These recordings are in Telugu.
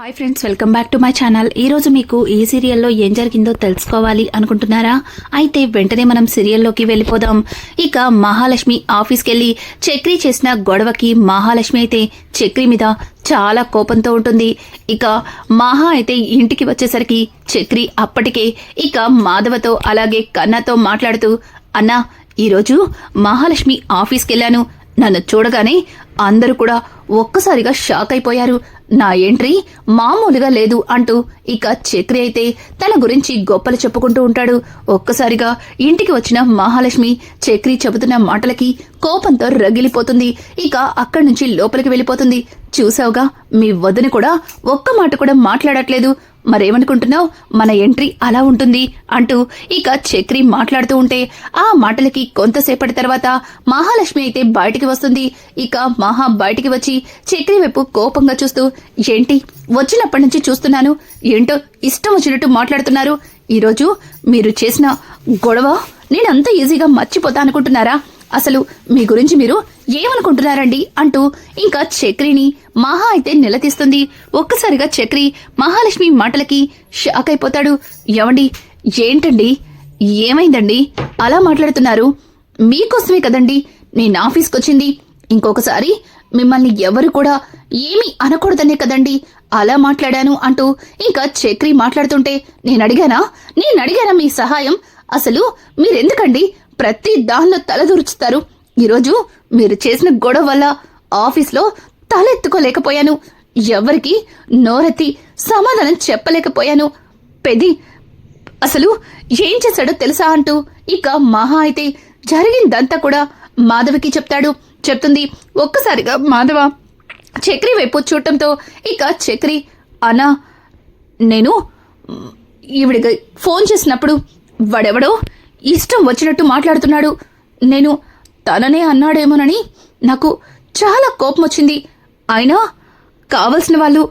Hi friends, welcome back to my channel. ఈ రోజు మీకు ఈ సీరియల్లో ఏం జరిగిందో తెలుసుకోవాలి అనుకుంటున్నారా? అయితే వెంటనే మనం సీరియల్లోకి వెళ్ళిపోదాం. ఇక మహాలక్ష్మి ఆఫీస్కి వెళ్లి చక్రి చేసిన గొడవకి మహాలక్ష్మి అయితే చక్రి మీద చాలా కోపంతో ఉంటుంది. ఇక మహా అయితే ఇంటికి వచ్చేసరికి చక్రి అప్పటికే ఇక మాధవతో అలాగే కన్నాతో మాట్లాడుతూ, అన్నా ఈరోజు మహాలక్ష్మి ఆఫీస్కి వెళ్ళాను, నన్ను చూడగానే అందరూ కూడా ఒక్కసారిగా షాక్ అయిపోయారు. నా ఎంట్రీ మామూలుగా లేదు అంటూ ఇక చక్రి అయితే తన గురించి గొప్పలు చెప్పుకుంటూ ఉంటాడు. ఒక్కసారిగా ఇంటికి వచ్చిన మహాలక్ష్మి చక్రి చెబుతున్న మాటలకి కోపంతో రగిలిపోతుంది. ఇక అక్కడి నుంచి లోపలికి వెళ్ళిపోతుంది. చూసావుగా, మీ వదిన కూడా ఒక్క మాట కూడా మాట్లాడట్లేదు, మరేమనుకుంటున్నావు, మన ఎంట్రీ అలా ఉంటుంది అంటూ ఇక చక్రి మాట్లాడుతూ ఉంటే ఆ మాటలకి కొంతసేపటి తర్వాత మహాలక్ష్మి అయితే బయటికి వస్తుంది. ఇక మహా బయటికి వచ్చి చక్రి వైపు కోపంగా చూస్తూ, ఏంటి వచ్చినప్పటి నుంచి చూస్తున్నాను, ఏంటో ఇష్టం వచ్చినట్టు మాట్లాడుతున్నారు, ఈరోజు మీరు చేసిన గొడవ నేనంత ఈజీగా మర్చిపోతా అనుకుంటున్నారా? అసలు మీ గురించి మీరు ఏమనుకుంటున్నారండి అంటూ ఇంకా చక్రిని మహా అయితే నిలదీస్తుంది. ఒక్కసారిగా చక్రి మహాలక్ష్మి మాటలకి షాక్ అయిపోతాడు. ఏమండి, ఏంటండి, ఏమైందండి అలా మాట్లాడుతున్నారు? మీకోసమే కదండి నేను ఆఫీస్కి వచ్చింది, ఇంకొకసారి మిమ్మల్ని ఎవరు కూడా ఏమీ అనకూడదనే కదండి అలా మాట్లాడాను అంటూ ఇంకా చక్రి మాట్లాడుతుంటే, నేను అడిగానా మీ సహాయం? అసలు మీరెందుకండి ప్రతి దానిలో తలదూర్చుతారు? ఈరోజు మీరు చేసిన గొడవ వల్ల ఆఫీస్లో తలెత్తుకోలేకపోయాను, ఎవరికి నోరెత్తి సమాధానం చెప్పలేకపోయాను. పెద్ది అసలు ఏం చేశాడో తెలుసా అంటూ ఇక మహా అయితే జరిగిందంతా కూడా మాధవికి చెప్తుంది. ఒక్కసారిగా మాధవ చక్రి వైపు చూడటంతో ఇక చక్రి, అన్నా నేను ఈవిడికి ఫోన్ చేసినప్పుడు వాడెవడో ఇష్టం వచ్చినట్టు మాట్లాడుతున్నాడు, నేను తననే అన్నాడేమోనని నాకు చాలా కోపం వచ్చింది. అయినా కావలసిన వాళ్ళు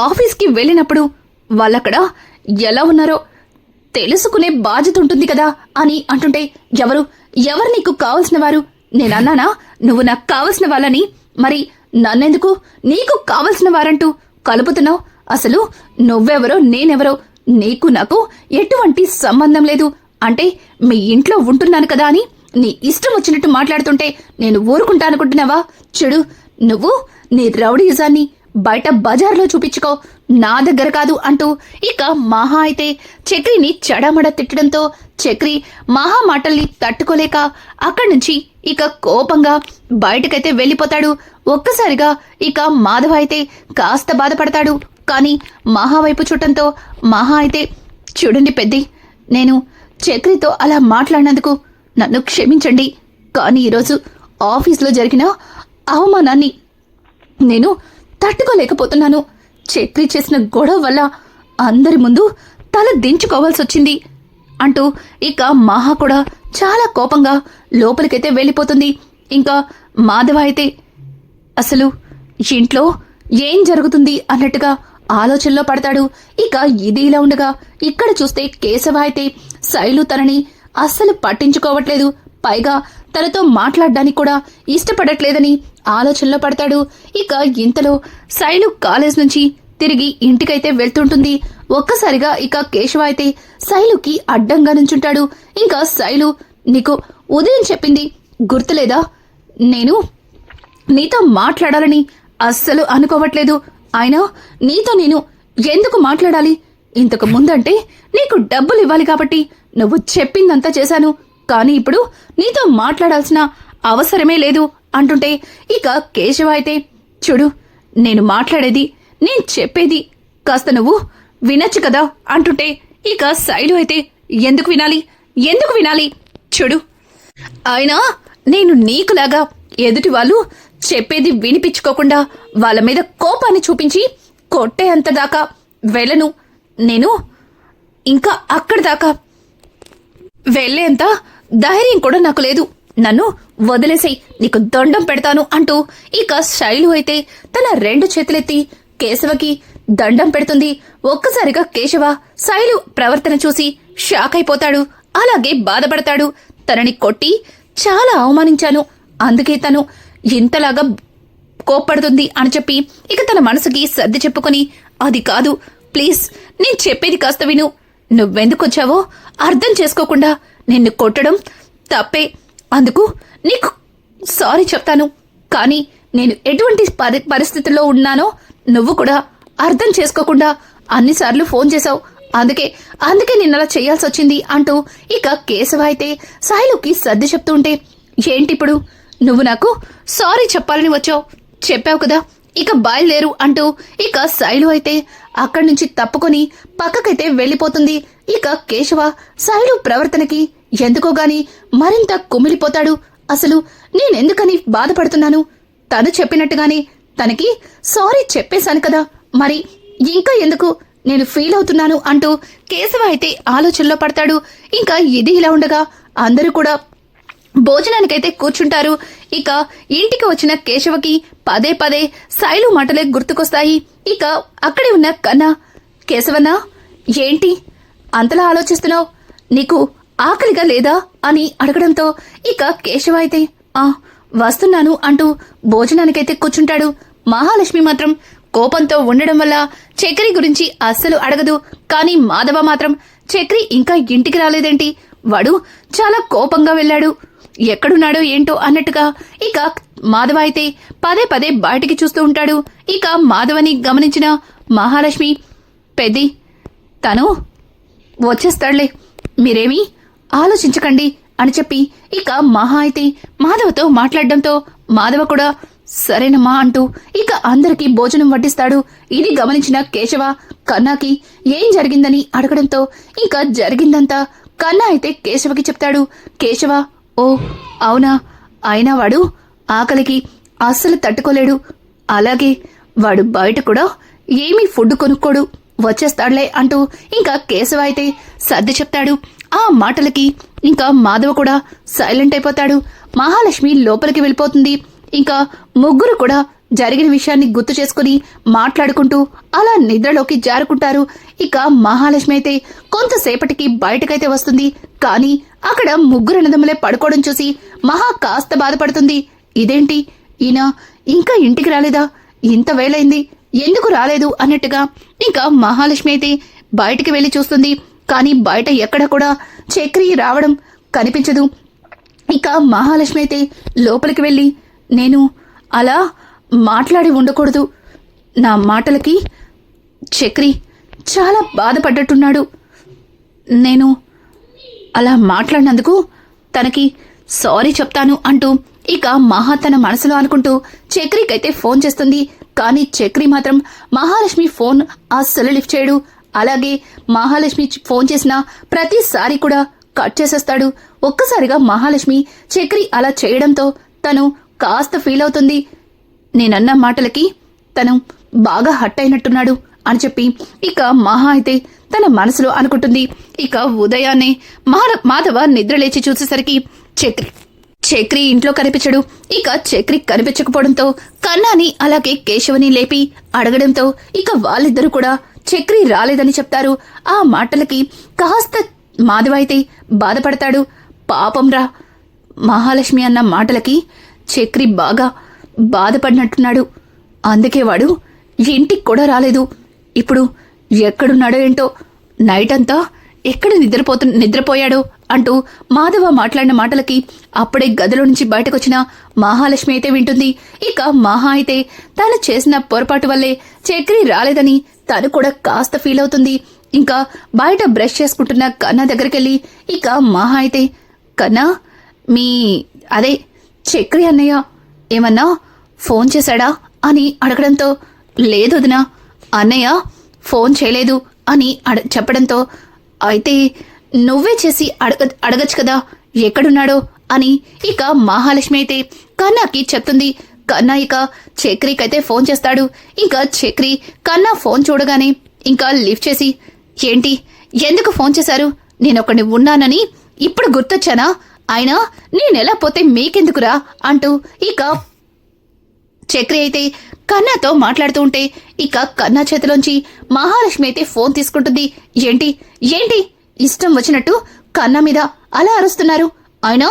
ఆఫీస్కి వెళ్ళినప్పుడు వాళ్ళక్కడ ఎలా ఉన్నారో తెలుసుకునే బాధ్యత ఉంటుంది కదా అని అంటుంటే, ఎవరు నీకు కావలసిన వారు? నేనన్నానా నువ్వు నాకు కావలసిన వాళ్ళని? మరి నన్నెందుకు నీకు కావలసిన వారంటూ కలుపుతున్నావు? అసలు నువ్వెవరో నేనెవరో నీకు నాకు ఎటువంటి సంబంధం లేదు. అంటే మీ ఇంట్లో ఉంటున్నాను కదా అని నీ ఇష్టం వచ్చినట్టు మాట్లాడుతుంటే నేను ఊరుకుంటానుకుంటున్నావా? చూడు, నువ్వు నీ రౌడీజాన్ని బయట బజార్లో చూపించుకో, నా దగ్గర కాదు అంటూ ఇక మహా అయితే చక్రిని చెడమడ తిట్టడంతో చక్రి మహా మాటల్ని తట్టుకోలేక అక్కడి నుంచి ఇక కోపంగా బయటకైతే వెళ్ళిపోతాడు. ఒక్కసారిగా ఇక మాధవ అయితే కాస్త బాధపడతాడు. కానీ మహా వైపు చూడటంతో మహా అయితే, చూడండి పెద్ది, నేను చక్రితో అలా మాట్లాడినందుకు నన్ను క్షమించండి, కానీ ఈరోజు ఆఫీస్లో జరిగిన అవమానాన్ని నేను తట్టుకోలేకపోతున్నాను. చక్రి చేసిన గొడవ వల్ల అందరి ముందు తల దించుకోవాల్సి వచ్చింది అంటూ ఇక మహా కూడా చాలా కోపంగా లోపలికైతే వెళ్ళిపోతుంది. ఇంకా మాధవ అయితే అసలు ఇంట్లో ఏం జరుగుతుంది అన్నట్టుగా ఆలోచనలో పడతాడు. ఇక ఇది ఇలా ఉండగా ఇక్కడ చూస్తే కేశవ అయితే శైలు తనని అస్సలు పట్టించుకోవట్లేదు, పైగా తనతో మాట్లాడడానికి కూడా ఇష్టపడట్లేదని ఆలోచనలో పడతాడు. ఇక ఇంతలో శైలు కాలేజ్ నుంచి తిరిగి ఇంటికైతే వెళ్తుంటుంది. ఒక్కసారిగా ఇక కేశవ అయితే శైలుకి అడ్డంగా నుంచుంటాడు. ఇంకా శైలు, నీకు ఉదయం చెప్పింది గుర్తులేదా? నేను నీతో మాట్లాడాలని అస్సలు అనుకోవట్లేదు, అయినా నీతో నేను ఎందుకు మాట్లాడాలి? ఇంతకు ముందంటే నీకు డబ్బులు ఇవ్వాలి కాబట్టి నువ్వు చెప్పిందంతా చేశాను, కానీ ఇప్పుడు నీతో మాట్లాడాల్సిన అవసరమే లేదు అంటుంటే ఇక కేశవ అయితే, చూడు, నేను మాట్లాడేది నేను చెప్పేది కాస్త నువ్వు వినొచ్చు కదా అంటుంటే ఇక శైలు అయితే, ఎందుకు వినాలి? చూడు, అయినా నేను నీకులాగా ఎదుటి వాళ్ళు చెప్పేది వినిపించుకోకుండా వాళ్ళ మీద కోపాన్ని చూపించి కొట్టే అంత దాకా వెళ్ళను. నేను ఇంకా అక్కడి దాకా వెళ్లేంత ధైర్యం కూడా నాకు లేదు, నన్ను వదిలేసేయ్, నీకు దండం పెడతాను అంటూ ఇక శైలు అయితే తన 2 చేతులెత్తి కేశవకి దండం పెడుతుంది. ఒక్కసారిగా కేశవ శైలు ప్రవర్తన చూసి షాక్ అయిపోతాడు, అలాగే బాధపడతాడు. తనని కొట్టి చాలా అవమానించాను, అందుకే తను ఇంతలాగా కోప్పడుతుంది అని చెప్పి ఇక తన మనసుకి సర్ది చెప్పుకుని అది కాదు, ప్లీజ్ నేను చెప్పేది కాస్త విను. నువ్వెందుకొచ్చావో అర్థం చేసుకోకుండా నిన్ను కొట్టడం తప్పే. అందుకు నీకు సారీ చెప్తాను. కానీ నేను ఎటువంటి పరిస్థితుల్లో ఉన్నానో నువ్వు కూడా అర్థం చేసుకోకుండా అన్నిసార్లు ఫోన్ చేశావు. అందుకే నిన్నలా చేయాల్సి వచ్చింది అంటూ ఇక కేశవ అయితే సాయిలుకి సర్ది చెప్తూ ఉంటే, ఏంటిప్పుడు నువ్వు నాకు సారీ చెప్పాలని వచ్చావు? చెప్పావు కదా, ఇక బయలుదేరు అంటూ ఇక సాయిలు అయితే అక్కడి నుంచి తప్పుకొని పక్కకైతే వెళ్లిపోతుంది. ఇక కేశవ సాయిలు ప్రవర్తనకి ఎందుకోగాని మరింత కుమిలిపోతాడు. అసలు నేనెందుకని బాధపడుతున్నాను? తను చెప్పినట్టుగానే తనకి సారీ చెప్పేశాను కదా, మరి ఇంకా ఎందుకు నేను ఫీల్ అవుతున్నాను అంటూ కేశవ అయితే ఆలోచనలో పడతాడు. ఇంకా ఇది ఇలా ఉండగా అందరూ కూడా భోజనానికైతే కూర్చుంటారు. ఇక ఇంటికి వచ్చిన కేశవకి పదే పదే సాయిలు మాటలే గుర్తుకొస్తాయి. ఇక అక్కడే ఉన్న కన్నా, కేశవన్నా ఏంటి అంతలా ఆలోచిస్తున్నావు? నీకు ఆకలిగా లేదా అని అడగడంతో ఇక కేశవ అయితే వస్తున్నాను అంటూ భోజనానికైతే కూర్చుంటాడు. మహాలక్ష్మి మాత్రం కోపంతో ఉండడం వల్ల చక్రి గురించి అస్సలు అడగదు. కానీ మాధవ మాత్రం చక్రి ఇంకా ఇంటికి రాలేదేంటి, వాడు చాలా కోపంగా వెళ్ళాడు, ఎక్కడున్నాడో ఏంటో అన్నట్టుగా ఇక మాధవ అయితే పదే పదే బయటికి చూస్తూ ఉంటాడు. ఇక మాధవని గమనించిన మహాలక్ష్మి, పెద్ది తను వచ్చేస్తాడులే, మీరేమీ ఆలోచించకండి అని చెప్పి ఇక మహా అయితే మాధవతో మాట్లాడడంతో మాధవ కూడా సరేనమ్మా అంటూ ఇక అందరికీ భోజనం వడ్డిస్తాడు. ఇది గమనించిన కేశవ కన్నాకి ఏం జరిగిందని అడగడంతో ఇంకా జరిగిందంతా కన్నా అయితే కేశవకి చెప్తాడు. కేశవ, ఓ అవునా, అయినా వాడు ఆకలికి అస్సలు తట్టుకోలేడు. అలాగే వాడు బయట కూడా ఏమీ ఫుడ్ కొనుక్కోడు, వచ్చేస్తాడులే అంటూ ఇంకా కేశవ అయితే సర్ది చెప్తాడు. ఆ మాటలకి ఇంకా మాధవ కూడా సైలెంట్ అయిపోతాడు. మహాలక్ష్మి లోపలికి వెళ్ళిపోతుంది. ఇంకా ముగ్గురు కూడా జరిగిన విషయాన్ని గుర్తు చేసుకుని మాట్లాడుకుంటూ అలా నిద్రలోకి జారుకుంటారు. ఇక మహాలక్ష్మి అయితే కొంతసేపటికి బయటకైతే వస్తుంది. కానీ అక్కడ ముగ్గురు అన్నదమ్ములే పడుకోవడం చూసి మహా కాస్త బాధపడుతుంది. ఇదేంటి, ఈయన ఇంకా ఇంటికి రాలేదా? ఇంత వేలైంది, ఎందుకు రాలేదు అన్నట్టుగా ఇంకా మహాలక్ష్మి అయితే బయటికి వెళ్లి చూస్తుంది. కానీ బయట ఎక్కడ కూడా చక్రి రావడం కనిపించదు. ఇక మహాలక్ష్మి అయితే లోపలికి వెళ్లి, నేను అలా మాట్లాడి ఉండకూడదు, నా మాటలకి చక్రి చాలా బాధపడ్డట్టున్నాడు, నేను అలా మాట్లాడినందుకు తనకి సారీ చెప్తాను అంటూ ఇక మహా తన మనసులో అనుకుంటూ చక్రికైతే ఫోన్ చేస్తుంది. కానీ చక్రి మాత్రం మహాలక్ష్మి ఫోన్ అస్సలు లిఫ్ట్ చేయడు. అలాగే మహాలక్ష్మి ఫోన్ చేసిన ప్రతిసారి కూడా కట్ చేసేస్తాడు. ఒక్కసారిగా మహాలక్ష్మి చక్రి అలా చేయడంతో తను కాస్త ఫీల్ అవుతుంది. నేనన్న మాటలకి తను బాగా హట్ అయినట్టున్నాడు అని చెప్పి ఇక మహా అయితే తన మనసులో అనుకుంటుంది. ఇక ఉదయాన్నే మాధవ నిద్రలేచి చూసేసరికి చక్రి ఇంట్లో కనిపించడు. ఇక చక్రి కనిపించకపోవడంతో కన్నాని అలాగే కేశవని లేపి అడగడంతో ఇక వాళ్ళిద్దరూ కూడా చక్రి రాలేదని చెప్తారు. ఆ మాటలకి కాస్త మాధవ అయితే బాధపడతాడు. పాపం రా, మహాలక్ష్మి అన్న మాటలకి చక్రి బాగా బాధపడినట్టున్నాడు, అందుకే వాడు ఇంటికి కూడా రాలేదు. ఇప్పుడు ఎక్కడున్నాడో ఏంటో, నైట్ అంతా ఎక్కడ నిద్రపోయాడో అంటూ మాధవ మాట్లాడిన మాటలకి అప్పుడే గదిలో నుంచి బయటకొచ్చిన మహాలక్ష్మి అయితే వింటుంది. ఇక మహా అయితే తాను చేసిన పొరపాటు వల్లే చక్రి రాలేదని తను కూడా కాస్త ఫీల్ అవుతుంది. ఇంకా బయట బ్రష్ చేసుకుంటున్న కన్నా దగ్గరికెళ్ళి ఇక మహా అయితే, కన్నా అదే చక్రి అన్నయ్య ఏమన్నా ఫోన్ చేశాడా అని అడగడంతో, లేదు వదినా, అన్నయ్య ఫోన్ చేయలేదు అని చెప్పడంతో, అయితే నువ్వే చేసి అడగచ్చు కదా ఎక్కడున్నాడో అని ఇక మహాలక్ష్మి అయితే కన్నాకి చెప్తుంది. కన్నా ఇక చక్రికైతే ఫోన్ చేస్తాడు. ఇంకా చక్రి కన్నా ఫోన్ చూడగానే ఇంకా లిఫ్ట్ చేసి, ఏంటి, ఎందుకు ఫోన్ చేశారు? నేనొకడిని ఉన్నానని ఇప్పుడు గుర్తొచ్చానా? అయినా నేనెలా పోతే మీకెందుకురా అంటూ ఇక చక్రి అయితే కన్నాతో మాట్లాడుతూ ఉంటే ఇక కన్నా చేతిలోంచి మహాలక్ష్మి అయితే ఫోన్ తీసుకుంటుంది. ఏంటి ఇష్టం వచ్చినట్టు కన్నా మీద అలా అరుస్తున్నారు? అయినా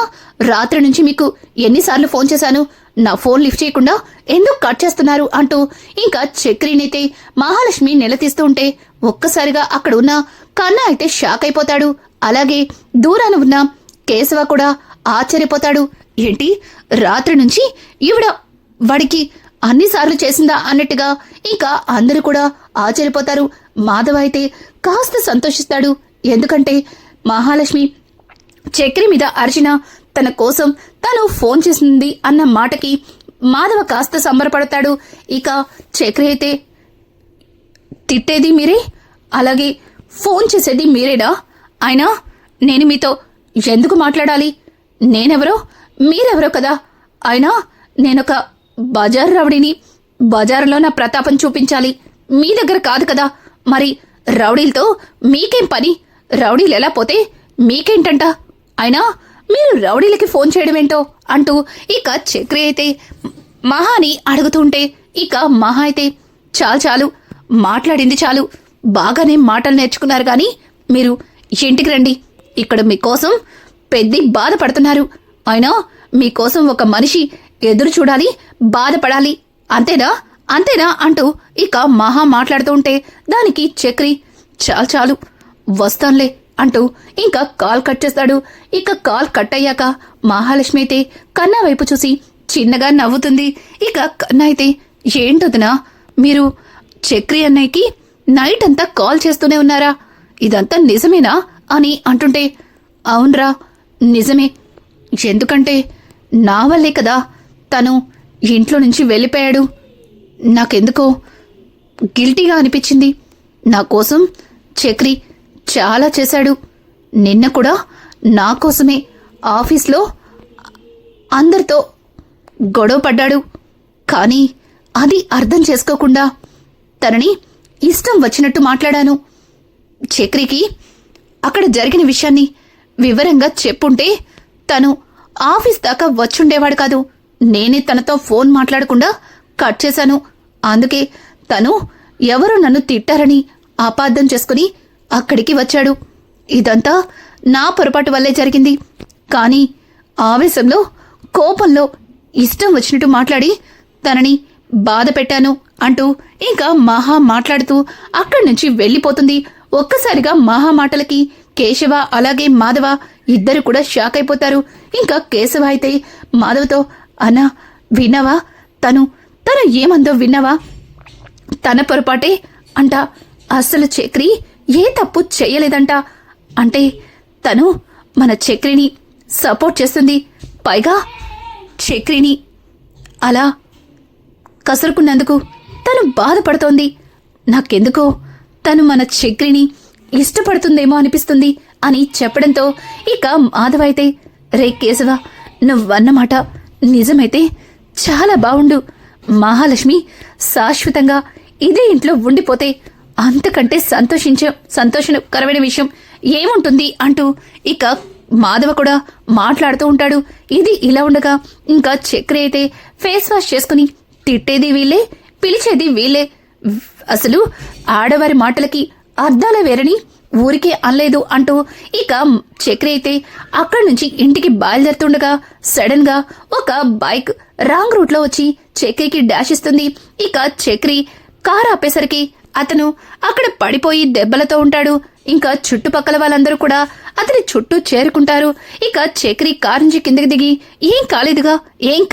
రాత్రి నుంచి మీకు ఎన్నిసార్లు ఫోన్ చేశాను, నా ఫోన్ లిఫ్ట్ చేయకుండా ఎందుకు కట్ చేస్తున్నారు అంటూ ఇంకా చక్రినైతే మహాలక్ష్మి నిలదీస్తూ ఉంటే ఒక్కసారిగా అక్కడ ఉన్న కన్నా అయితే షాక్ అయిపోతాడు. అలాగే దూరాన ఉన్న కేశవ కూడా ఆశ్చర్యపోతాడు. ఏంటి రాత్రి నుంచి ఈవిడ వాడికి అన్నిసార్లు చేసిందా అన్నట్టుగా ఇంకా అందరూ కూడా ఆశ్చర్యపోతారు. మాధవ అయితే కాస్త సంతోషిస్తాడు. ఎందుకంటే మహాలక్ష్మి చక్రి మీద అర్చన తన కోసం తను ఫోన్ చేసింది అన్న మాటకి మాధవ కాస్త సంబరపడతాడు. ఇక చక్రి అయితే తిట్టేది మీరే, అలాగే ఫోన్ చేసేది మీరేనా? అయినా నేను మీతో ఎందుకు మాట్లాడాలి? నేనెవరో మీరెవరో కదా. అయినా నేనొక బజార్ రౌడీని, బజారులో నా ప్రతాపం చూపించాలి, మీ దగ్గర కాదు కదా. మరి రౌడీలతో మీకేం పని? రౌడీలు ఎలా పోతే మీకేంటంట? అయినా మీరు రౌడీలకి ఫోన్ చేయడమేంటో అంటూ ఇక చక్రి అయితే మహాని అడుగుతుంటే ఇక మహా అయితే చాలు మాట్లాడింది చాలు, బాగానే మాటలు నేర్చుకున్నారు గాని మీరు ఇంటికి రండి. ఇక్కడ మీకోసం పెద్ద బాధపడుతున్నారు. అయినా మీకోసం ఒక మనిషి ఎదురు చూడాలి, బాధపడాలి, అంతేనా అంటూ ఇక మహా మాట్లాడుతూ ఉంటే దానికి చక్రి చాలు వస్తానులే అంటూ ఇంకా కాల్ కట్ చేస్తాడు. ఇక కాల్ కట్ అయ్యాక మహాలక్ష్మి అయితే కన్నా వైపు చూసి చిన్నగా నవ్వుతుంది. ఇక కన్నా అయితే ఏంటొదినా మీరు చక్రి అన్నయ్యకి నైట్ అంతా కాల్ చేస్తూనే ఉన్నారా? ఇదంతా నిజమేనా అని అంటుంటే అవునరా నిజమే, ఎందుకంటే నా వల్లే కదా తను ఇంట్లో నుంచి వెళ్ళిపోయాడు. నాకెందుకో గిల్టీగా అనిపించింది. నా కోసం చక్రి చాలా చేశాడు. నిన్న కూడా నా కోసమే ఆఫీస్లో అందరితో గొడవ పడ్డాడు. కానీ అది అర్థం చేసుకోకుండా తనని ఇష్టం వచ్చినట్టు మాట్లాడాను. చక్రికి అక్కడ జరిగిన విషయాన్ని వివరంగా చెప్పుంటే తను ఆఫీస్ దాకా వచ్చుండేవాడు కాదు. నేనే తనతో ఫోన్ మాట్లాడకుండా కట్ చేశాను. అందుకే తను ఎవరో నన్ను తిట్టారని అపార్థం చేసుకుని అక్కడికి వచ్చాడు. ఇదంతా నా పొరపాటు వల్లే జరిగింది. కానీ ఆవేశంలో, కోపంలో ఇష్టం వచ్చినట్టు మాట్లాడి తనని బాధ పెట్టాను అంటూ ఇంకా మహా మాట్లాడుతూ అక్కడి నుంచి వెళ్ళిపోతుంది. ఒక్కసారిగా మహా మాటలకి కేశవ అలాగే మాధవ ఇద్దరు కూడా షాక్ అయిపోతారు. ఇంకా కేశవ అయితే మాధవతో అన్నా విన్నావా, తను ఏమందో విన్నావా? తన పొరపాటే అంట. అసలు చక్రి ఏ తప్పు చెయ్యలేదంట. అంటే తను మన చక్రిని సపోర్ట్ చేస్తుంది. పైగా చక్రిని అలా కసురుకున్నందుకు తను బాధపడుతోంది. నాకెందుకో తను మన చక్రిని ఇష్టపడుతుందేమో అనిపిస్తుంది అని చెప్పడంతో ఇక మాధవ అయితే రే కేశవ, నువ్వన్నమాట నిజమైతే చాలా బావుండు. మహాలక్ష్మి శాశ్వతంగా ఇదే ఇంట్లో ఉండిపోతే అంతకంటే సంతోషకరమైన విషయం ఏముంటుంది అంటూ ఇక మాధవ కూడా మాట్లాడుతూ ఉంటాడు. ఇది ఇలా ఉండగా ఇంకా చక్రి అయితే ఫేస్ వాష్ చేసుకుని తిట్టేది వీళ్ళే, పిలిచేది వీళ్ళే. అసలు ఆడవారి మాటలకి అర్థాలే వేరని ఊరికే అనలేదు అంటూ ఇక చక్రి అయితే అక్కడి నుంచి ఇంటికి బయలుదేరుతుండగా సడన్ గా ఒక బైక్ రాంగ్ రూట్ లో వచ్చి చక్రికి డాష్ ఇస్తుంది. ఇక చక్రి కారు ఆపేసరికి అతను అక్కడ పడిపోయి దెబ్బలతో ఉంటాడు. ఇంకా చుట్టుపక్కల వాళ్ళందరూ కూడా అతని చుట్టూ చేరుకుంటారు. ఇక చక్రి కారు నుంచి కిందకి దిగి ఏం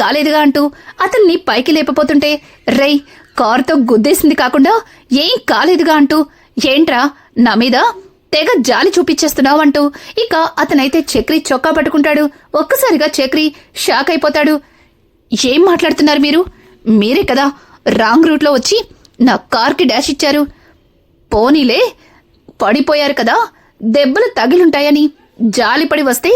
కాలేదుగా అంటూ అతన్ని పైకి లేపపోతుంటే రై కారుతో గుద్దేసింది కాకుండా ఏం కాలేదుగా అంటూ ఏంట్రా నా మీద తెగ జాలి చూపించేస్తున్నావు అంటూ ఇక అతనైతే చక్రి చొక్కా పట్టుకుంటాడు. ఒక్కసారిగా చక్రి షాక్ అయిపోతాడు. ఏం మాట్లాడుతున్నారు మీరు? మీరే కదా రాంగ్ రూట్ లో వచ్చి నా కార్కి డాష్ ఇచ్చారు. పోనీలే పడిపోయారు కదా, దెబ్బలు తగిలుంటాయని జాలిపడి వస్తే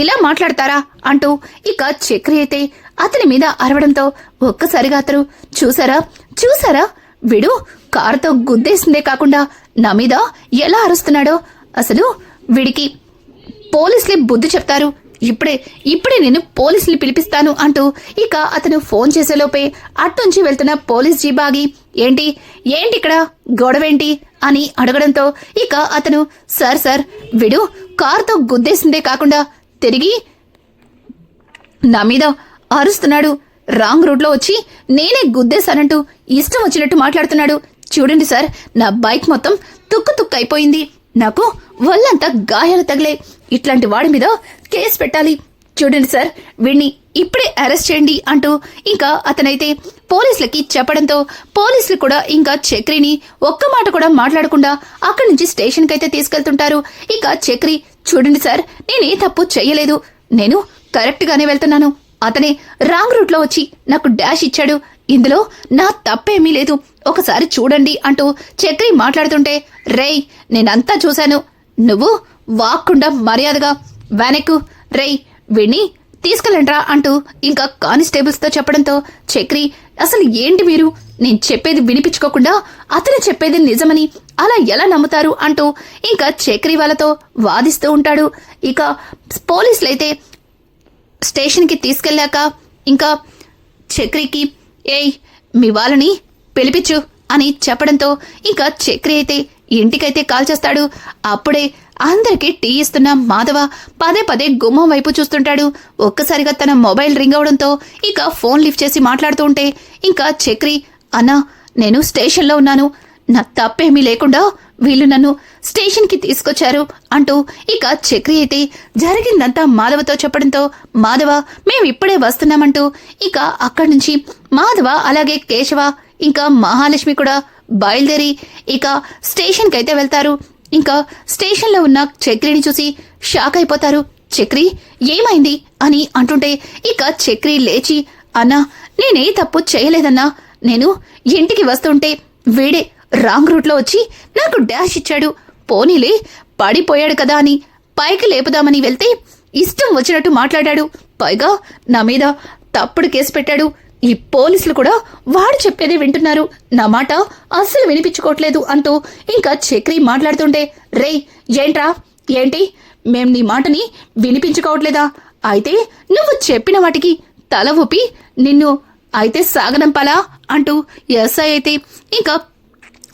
ఇలా మాట్లాడతారా అంటూ ఇక చక్రి అయితే అతని మీద అరవడంతో ఒక్కసారిగా అతను చూసారా వీడు కారుతో గుద్దేసిందే కాకుండా నా మీద ఎలా అరుస్తున్నాడో. అసలు వీడికి పోలీసులే బుద్ధి చెప్తారు. ఇప్పుడే నేను పోలీసులు పిలిపిస్తాను అంటూ ఇక అతను ఫోన్ చేసేలోపే అట్నుంచి వెళ్తున్న పోలీస్ జీప్ ఆగి ఏంటి ఇక్కడ గొడవేంటి అని అడగడంతో ఇక అతను సార్ వీడు కారుతో గుద్దేసిందే కాకుండా తిరిగి నా మీద అరుస్తున్నాడు. రాంగ్ రూట్లో వచ్చి నేనే గుద్దేశానంటూ ఇష్టం వచ్చినట్టు మాట్లాడుతున్నాడు. చూడండి సార్, నా బైక్ మొత్తం తుక్కు అయిపోయింది. నాకు ఒళ్ళంతా గాయాలు తగిలే. ఇట్లాంటి వాడి మీద కేసు పెట్టాలి. చూడండి సార్, వీడిని ఇప్పుడే అరెస్ట్ చేయండి అంటూ ఇంకా అతనైతే పోలీసులకి చెప్పడంతో పోలీసులు కూడా ఇంకా చక్రిని ఒక్క మాట కూడా మాట్లాడకుండా అక్కడి నుంచి స్టేషన్ కైతే తీసుకెళ్తుంటారు. ఇక చక్రి, చూడండి సార్, నేనే తప్పు చెయ్యలేదు. నేను కరెక్ట్ గానే వెళ్తున్నాను. అతనే రాంగ్ రూట్ లో వచ్చి నాకు డాష్ ఇచ్చాడు. ఇందులో నా తప్పేమీ లేదు. ఒకసారి చూడండి అంటూ చక్రి మాట్లాడుతుంటే, రేయ్, నేనంతా చూశాను. నువ్వు వాక్కుండా మర్యాదగా వెనక్కు. రేయ్, వీణ్ణి తీసుకెళ్ళండ్రా అంటూ ఇంకా కానిస్టేబుల్స్ తో చెప్పడంతో చక్రి, అసలు ఏంటి మీరు? నేను చెప్పేది వినిపించుకోకుండా అతను చెప్పేది నిజమని అలా ఎలా నమ్ముతారు అంటూ ఇంకా చక్రి వాళ్ళతో వాదిస్తూ ఉంటాడు. ఇక పోలీసులైతే స్టేషన్ కి తీసుకెళ్లాక ఇంకా చక్రికి, ఏయ్, మీ వాళ్ళని పిలిపించు అని చెప్పడంతో ఇంకా చక్రి అయితే ఇంటికైతే కాల్ చేస్తాడు. అప్పుడే అందరికీ టీ ఇస్తున్న మాధవ పదే గుమ్మం వైపు చూస్తుంటాడు. ఒక్కసారిగా తన మొబైల్ రింగ్ అవడంతో ఇక ఫోన్ లిఫ్ట్ చేసి మాట్లాడుతూ ఉంటే ఇంకా చక్రి, అన్నా, నేను స్టేషన్లో ఉన్నాను. నా తప్పేమీ లేకుండా వీళ్ళు నన్ను స్టేషన్ కి తీసుకొచ్చారు అంటూ ఇక చక్రి అయితే జరిగిందంతా మాధవతో చెప్పడంతో, మాధవ, మేమిప్పుడే వస్తున్నామంటూ ఇక అక్కడి నుంచి మాధవ అలాగే కేశవ ఇంకా మహాలక్ష్మి కూడా బయలుదేరి ఇక స్టేషన్ కైతే వెళ్తారు. ఇంకా స్టేషన్ లో ఉన్న చక్రిని చూసి షాక్ అయిపోతారు. చక్రి, ఏమైంది అని అంటుంటే ఇక చక్రి లేచి, అన్నా, నేనే తప్పు చేయలేదన్నా. నేను ఇంటికి వస్తుంటే వీడే రాంగ్ రూట్ లో వచ్చి నాకు డాష్ ఇచ్చాడు. పోనీలే, పడిపోయాడు కదా అని పైకి లేపుదామని వెళ్తే ఇష్టం వచ్చినట్టు మాట్లాడాడు. పైగా నా మీద తప్పుడు కేసు పెట్టాడు. ఈ పోలీసులు కూడా వాడు చెప్పేదే వింటున్నారు. నా మాట అస్సలు వినిపించుకోవట్లేదు అంటూ ఇంకా చక్రి మాట్లాడుతుంటే, రేయ్, ఏంట్రా, ఏంటి? మేం నీ మాటని వినిపించుకోవట్లేదా? అయితే నువ్వు చెప్పిన వాటికి తల ఊపి నిన్ను అయితే సాగనంపాలా అంటూ ఎస్ఐ అయితే ఇంకా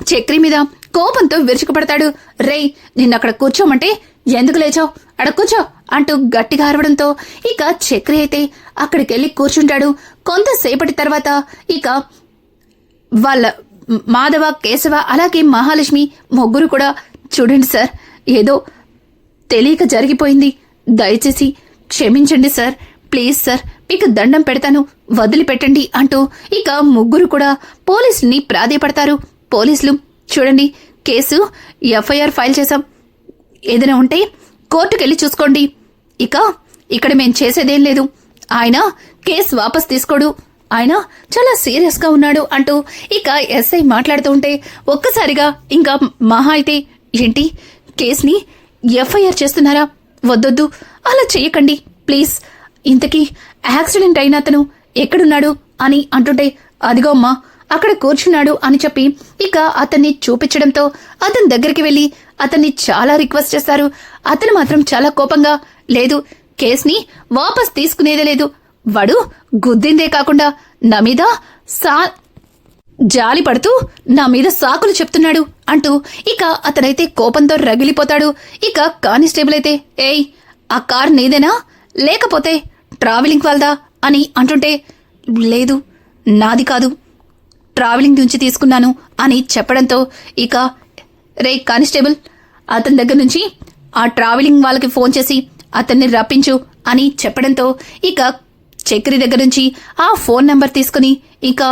చక్రి మీద కోపంతో విరుచుకుపడతాడు. రేయ్, నిన్నక్కడ కూర్చోమంటే ఎందుకు లేచావు? అక్కడ కూర్చో అంటూ గట్టిగా అరవడంతో ఇక చక్రి అయితే అక్కడికెళ్ళి కూర్చుంటాడు. కొంతసేపటి తర్వాత ఇక వాళ్ళ మాధవ, కేశవ అలాగే మహాలక్ష్మి ముగ్గురు కూడా, చూడండి సార్, ఏదో తెలియక జరిగిపోయింది. దయచేసి క్షమించండి సార్, ప్లీజ్ సార్, మీకు దండం పెడతాను, వదిలిపెట్టండి అంటూ ఇక ముగ్గురు కూడా పోలీసుల్ని ప్రాధేయపడతారు. పోలీసులు, చూడండి, కేసు ఎఫ్ఐఆర్ ఫైల్ చేశాం. ఏదైనా ఉంటే కోర్టుకెళ్ళి చూసుకోండి. ఇక ఇక్కడ మేం చేసేదేం లేదు. ఆయన కేసు వాపస్ తీసుకోడు. ఆయన చాలా సీరియస్ గా ఉన్నాడు అంటూ ఇక ఎస్ఐ మాట్లాడుతూ ఉంటే ఒక్కసారిగా ఇంకా మహా అయితే, ఏంటి, కేసుని ఎఫ్ఐఆర్ చేస్తున్నారా? వద్దొద్దు, అలా చెయ్యకండి ప్లీజ్. ఇంతకీ యాక్సిడెంట్ అయిన అతను ఎక్కడున్నాడు అని అంటుంటే, అదిగో అమ్మా అక్కడ కూర్చున్నాడు అని చెప్పి ఇక అతన్ని చూపించడంతో అతని దగ్గరికి వెళ్లి అతన్ని చాలా రిక్వెస్ట్ చేస్తారు. అతను మాత్రం చాలా కోపంగా, లేదు, కేసుని వాపస్ తీసుకునేదే లేదు. వాడు గుద్దిందే కాకుండా నా మీద జాలి పడుతూ నా మీద సాకులు చెప్తున్నాడు అంటూ ఇక అతనైతే కోపంతో రగిలిపోతాడు. ఇక కానిస్టేబుల్ అయితే, ఏయ్, ఆ కార్ నీదేనా లేకపోతే ట్రావెలింగ్ వాళ్ళదా అని అంటుంటే, లేదు, నాది కాదు, ట్రావెలింగ్ నుంచి తీసుకున్నాను అని చెప్పడంతో ఇక, రే కానిస్టేబుల్, అతని దగ్గర నుంచి ఆ ట్రావెలింగ్ వాళ్ళకి ఫోన్ చేసి అతన్ని రప్పించు అని చెప్పడంతో ఇక చక్రి దగ్గర నుంచి ఆ ఫోన్ నెంబర్ తీసుకుని ఇక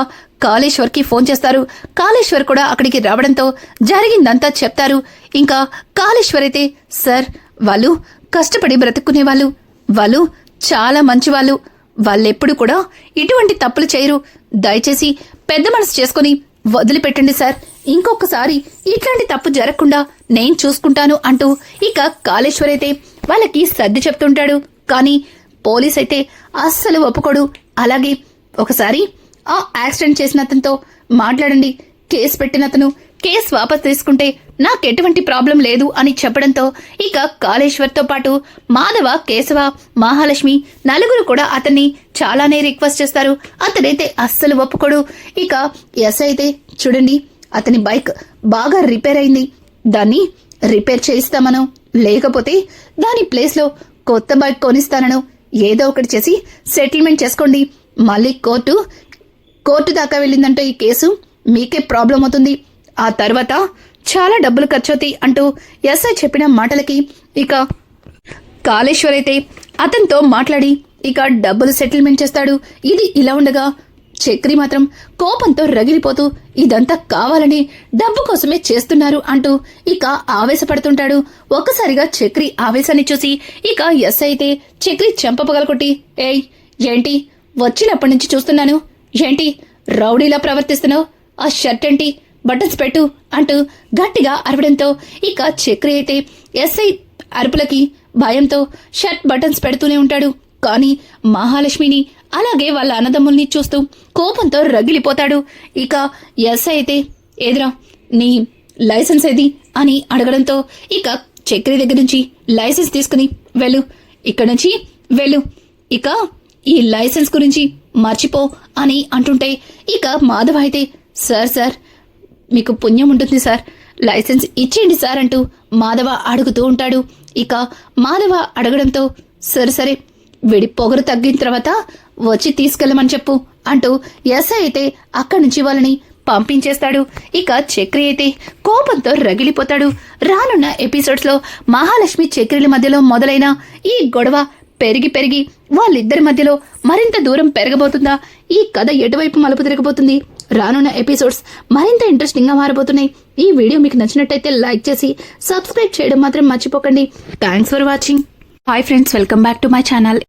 కాళేశ్వర్కి ఫోన్ చేస్తారు. కాళేశ్వర్ కూడా అక్కడికి రావడంతో జరిగిందంతా చెప్తారు. ఇంకా కాళేశ్వర్ అయితే, సార్, వాళ్ళు కష్టపడి బ్రతుక్కునేవాళ్ళు, వాళ్ళు చాలా మంచివాళ్ళు, వాళ్ళెప్పుడు కూడా ఇటువంటి తప్పులు చేయరు. దయచేసి పెద్ద మనసు చేసుకుని వదిలిపెట్టండి సార్. ఇంకొకసారి ఇట్లాంటి తప్పు జరగకుండా నేను చూసుకుంటాను అంటూ ఇక కాళేశ్వర్ అయితే వాళ్ళకి సర్ది చెప్తుంటాడు. కానీ పోలీస్ అయితే అస్సలు ఒప్పుకోడు. అలాగే ఒకసారి ఆ యాక్సిడెంట్ చేసిన అతనితో మాట్లాడండి. కేసు పెట్టిన అతను కేసు వాపస్ తీసుకుంటే నాకెటువంటి ప్రాబ్లం లేదు అని చెప్పడంతో ఇక కాళేశ్వర్తో పాటు మాధవ, కేశవ, మహాలక్ష్మి నలుగురు కూడా అతన్ని చాలానే రిక్వెస్ట్ చేస్తారు. అతనైతే అస్సలు ఒప్పుకోడు. ఇక ఎస్ అయితే, చూడండి, అతని బైక్ బాగా రిపేర్ అయింది, దాన్ని రిపేర్ చేయిస్తామను, లేకపోతే దాని ప్లేస్ లో కొత్త బైక్ కొనిస్తానను, ఏదో ఒకటి చేసి సెటిల్మెంట్ చేసుకోండి. మళ్ళీ కోర్టు దాకా వెళ్ళిందంటే ఈ కేసు మీకే ప్రాబ్లం అవుతుంది. ఆ తర్వాత చాలా డబ్బులు ఖర్చవుతాయి అంటూ ఎస్ఐ చెప్పిన మాటలకి ఇక కాళేశ్వర్ అయితే అతనితో మాట్లాడి ఇక డబ్బులు సెటిల్మెంట్ చేస్తాడు. ఇది ఇలా ఉండగా చక్రి మాత్రం కోపంతో రగిలిపోతూ ఇదంతా కావాలని డబ్బు కోసమే చేస్తున్నారు అంటూ ఇక ఆవేశపడుతుంటాడు. ఒక్కసారిగా చక్రి ఆవేశాన్ని చూసి ఇక ఎస్ అయితే చక్రి చెంపపగలకొట్టి, ఏయ్ ఏంటి వచ్చినప్పటి నుంచి చూస్తున్నాను, ఏంటి రౌడీలా ప్రవర్తిస్తున్నావు, ఆ షర్ట్ ఏంటి, బటన్స్ పెట్టు అంటూ గట్టిగా అరవడంతో ఇక చక్రి అయితే ఎస్ఐ అరుపులకి భయంతో షర్ట్ బటన్స్ పెడుతూనే ఉంటాడు. కానీ మహాలక్ష్మిని అలాగే వాళ్ళ అన్నదమ్ముల్ని చూస్తూ కోపంతో రగిలిపోతాడు. ఇక ఎస్ఐ అయితే ఎదురా నీ లైసెన్స్ ఏది అని అడగడంతో ఇక చక్రి దగ్గర నుంచి లైసెన్స్ తీసుకుని వెళ్ళు, ఇక్కడి నుంచి వెళ్ళు, ఇక ఈ లైసెన్స్ గురించి మర్చిపో అని అంటుంటే ఇక మాధవ అయితే సార్ మీకు పుణ్యం ఉంటుంది సార్, లైసెన్స్ ఇచ్చేయండి సార్ అంటూ మాధవ అడుగుతూ ఉంటాడు. ఇక మాధవ అడగడంతో సరే వీడి పొగరు తగ్గిన తర్వాత వచ్చి తీసుకెళ్ళమని చెప్పు అంటూ ఎస్ఐ అయితే అక్కడి నుంచి వాళ్ళని పంపించేస్తాడు. ఇక చక్రి అయితే కోపంతో రగిలిపోతాడు. రానున్న ఎపిసోడ్స్ లో మహాలక్ష్మి చక్రిల మధ్యలో మొదలైన ఈ గొడవ పెరిగి వాళ్ళిద్దరి మధ్యలో మరింత దూరం పెరగబోతుందా? ఈ కథ ఎటువైపు మలుపు తిరగబోతుంది? రానున్న ఎపిసోడ్స్ మరింత ఇంట్రెస్టింగ్ గా మారబోతున్నాయి. ఈ వీడియో మీకు నచ్చినట్టయితే లైక్ చేసి సబ్స్క్రైబ్ చేయడం మాత్రం మర్చిపోకండి. Thanks for watching. Hi friends, welcome back to my channel.